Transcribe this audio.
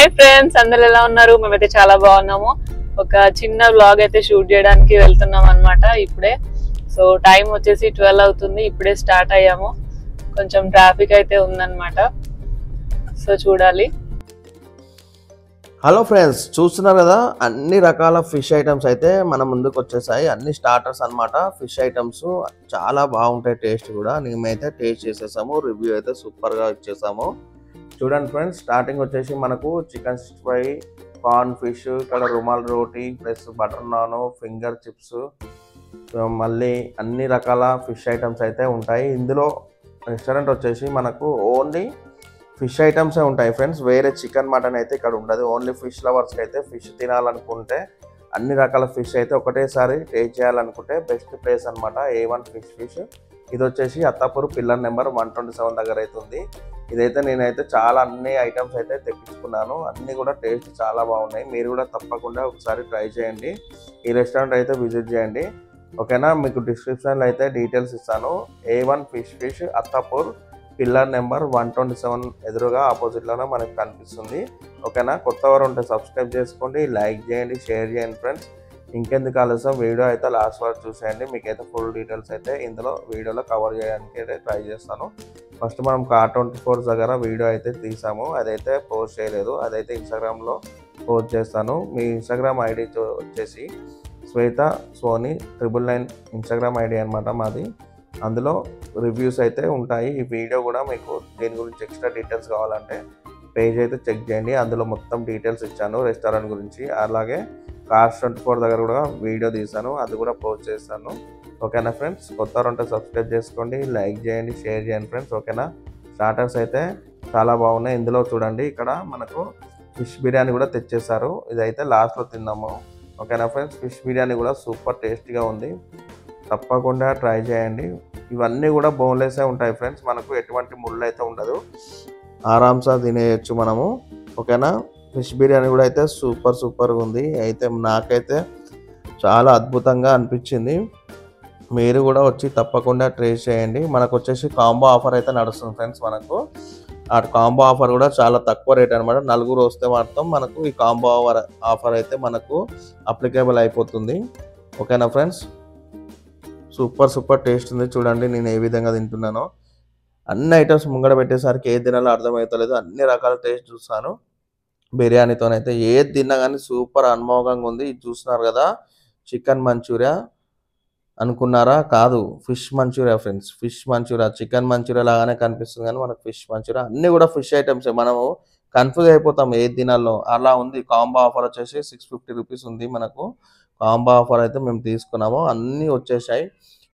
Hi friends, అందరు ఎలా ఉన్నారు? మేమైతే చాలా బాగున్నాము. ఒక చిన్న వ్లాగ్ అయితే షూట్ చేయడానికి వెళ్తున్నాం అన్నమాట ఇప్పుడే. సో టైం వచ్చేసి 12 అవుతుంది. ఇప్పుడే స్టార్ట్ అయ్యాము. కొంచెం ట్రాఫిక్ అయితే ఉందన్నమాట. సో చూడాలి. హలో ఫ్రెండ్స్, చూస్తున్నారు కదా అన్ని రకాల ఫిష్ ఐటమ్స్ అయితే మన ముందుకు వచ్చేసాయి. అన్ని స్టార్టర్స్ అన్నమాట. ఫిష్ ఐటమ్స్ చాలా బాగుంటాయి, టేస్ట్ కూడా. మేమైతే టేస్ట్ చేసేసాము, రివ్యూ అయితే సూపర్గా ఇచ్చేసాము. చూడండి ఫ్రెండ్స్, స్టార్టింగ్ వచ్చేసి మనకు చికెన్ 65, కార్న్ ఫిష్, ఇక్కడ rumal roti plus butter naan, finger chips, మళ్ళీ అన్ని రకాల ఫిష్ ఐటమ్స్ అయితే ఉంటాయి. ఇందులో రెస్టారెంట్ వచ్చేసి మనకు ఓన్లీ ఫిష్ ఐటమ్సే ఉంటాయి ఫ్రెండ్స్. వేరే చికెన్ మటన్ అయితే ఇక్కడ ఉండదు. ఓన్లీ ఫిష్ లవర్స్కి అయితే ఫిష్ తినాలనుకుంటే అన్ని రకాల ఫిష్ అయితే ఒకటేసారి టేస్ట్ చేయాలనుకుంటే బెస్ట్ ప్లేస్ అనమాట A1 ఫిష్. ఇది వచ్చేసి అత్తాపూర్ పిల్లర్ నెంబర్ 127 దగ్గర అయితే ఉంది. ఇదైతే నేనైతే చాలా అన్ని ఐటమ్స్ అయితే తెప్పించుకున్నాను. అన్నీ కూడా టేస్ట్ చాలా బాగున్నాయి. మీరు కూడా తప్పకుండా ఒకసారి ట్రై చేయండి. ఈ రెస్టారెంట్ అయితే విజిట్ చేయండి, ఓకేనా? మీకు డిస్క్రిప్షన్లో అయితే డీటెయిల్స్ ఇస్తాను. A1 fish Attapur pillar number 127 ఎదురుగా ఆపోజిట్లోనే మనకు కనిపిస్తుంది, ఓకేనా? కొత్త వారు ఉంటే సబ్స్క్రైబ్ చేసుకోండి, లైక్ చేయండి, షేర్ చేయండి ఫ్రెండ్స్. ఇంకెందుకు ఆలస్యం, వీడియో అయితే లాస్ట్ వరకు చూసేయండి. మీకైతే ఫుల్ డీటెయిల్స్ అయితే వీడియోలో కవర్ చేయడానికి అయితే ట్రై చేస్తాను. ఫస్ట్ మనం కార్ 24 దగ్గర వీడియో అయితే తీసాము, అదైతే పోస్ట్ చేయలేదు. అదైతే ఇన్స్టాగ్రామ్లో పోస్ట్ చేస్తాను. మీ ఇన్స్టాగ్రామ్ ఐడి వచ్చేసి శ్వేత సోని 999 ఇన్స్టాగ్రామ్ ఐడి అనమాట మాది. అందులో రివ్యూస్ అయితే ఉంటాయి. ఈ వీడియో కూడా మీకు దీని గురించి ఎక్స్ట్రా డీటెయిల్స్ కావాలంటే పేజ్ అయితే చెక్ చేయండి. అందులో మొత్తం డీటెయిల్స్ ఇచ్చాను రెస్టారెంట్ గురించి. అలాగే కార్స్ 24 దగ్గర కూడా వీడియో తీసాను, అది కూడా పోస్ట్ చేస్తాను, ఓకేనా ఫ్రెండ్స్? కొత్త ఉంటే సబ్స్క్రైబ్ చేసుకోండి, లైక్ చేయండి, షేర్ చేయండి ఫ్రెండ్స్, ఓకేనా? స్టార్టర్స్ అయితే చాలా బాగున్నాయి. ఇందులో చూడండి, ఇక్కడ మనకు ఫిష్ బిర్యానీ కూడా తెచ్చేసారు. ఇదైతే లాస్ట్లో తిన్నాము, ఓకేనా ఫ్రెండ్స్? ఫిష్ బిర్యానీ కూడా సూపర్ టేస్టీగా ఉంది, తప్పకుండా ట్రై చేయండి. ఇవన్నీ కూడా బోన్లెస్సే ఉంటాయి ఫ్రెండ్స్. మనకు ఎటువంటి ముళ్ళు అయితే ఉండదు, ఆరామ్సా తినేయచ్చు మనము, ఓకేనా? ఫిష్ బిర్యానీ కూడా అయితే సూపర్గా ఉంది. అయితే నాకైతే చాలా అద్భుతంగా అనిపించింది. మీరు కూడా వచ్చి తప్పకుండా ట్రై చేయండి. మనకు వచ్చేసి కాంబో ఆఫర్ అయితే నడుస్తుంది ఫ్రెండ్స్. మనకు ఆ కాంబో ఆఫర్ కూడా చాలా తక్కువ రేట్ అనమాట. నలుగురు వస్తే మాత్రం మనకు ఈ కాంబో ఆఫర్ అయితే మనకు అప్లికేబుల్ అయిపోతుంది, ఓకేనా ఫ్రెండ్స్? సూపర్ టేస్ట్ ఉంది. చూడండి నేను ఏ విధంగా తింటున్నానో. అన్ని ఐటమ్స్ ముంగడ పెట్టేసరికి ఏది తినాలో అర్థమవుతలేదు. అన్ని రకాల టేస్ట్ చూస్తాను. బిర్యానీతోనైతే ఏది తిన్నా కానీ సూపర్ అన్మోఘంగా ఉంది. ఇది చూస్తున్నారు కదా, చికెన్ మంచూరియా అనుకున్నారా? కాదు, fish manchurian friends. Fish manchurian chicken manchurian లాగానే కనిపిస్తుంది కానీ మనకు ఫిష్ మంచూరియా. అన్నీ కూడా ఫిష్ ఐటమ్సే. మనము కన్ఫ్యూజ్ అయిపోతాం ఏది తినాలో, అలా ఉంది. కాంబో ఆఫర్ వచ్చేసి 650 రూపీస్ ఉంది మనకు. కాంబో ఆఫర్ అయితే మేము తీసుకున్నాము. అన్నీ వచ్చేసాయి.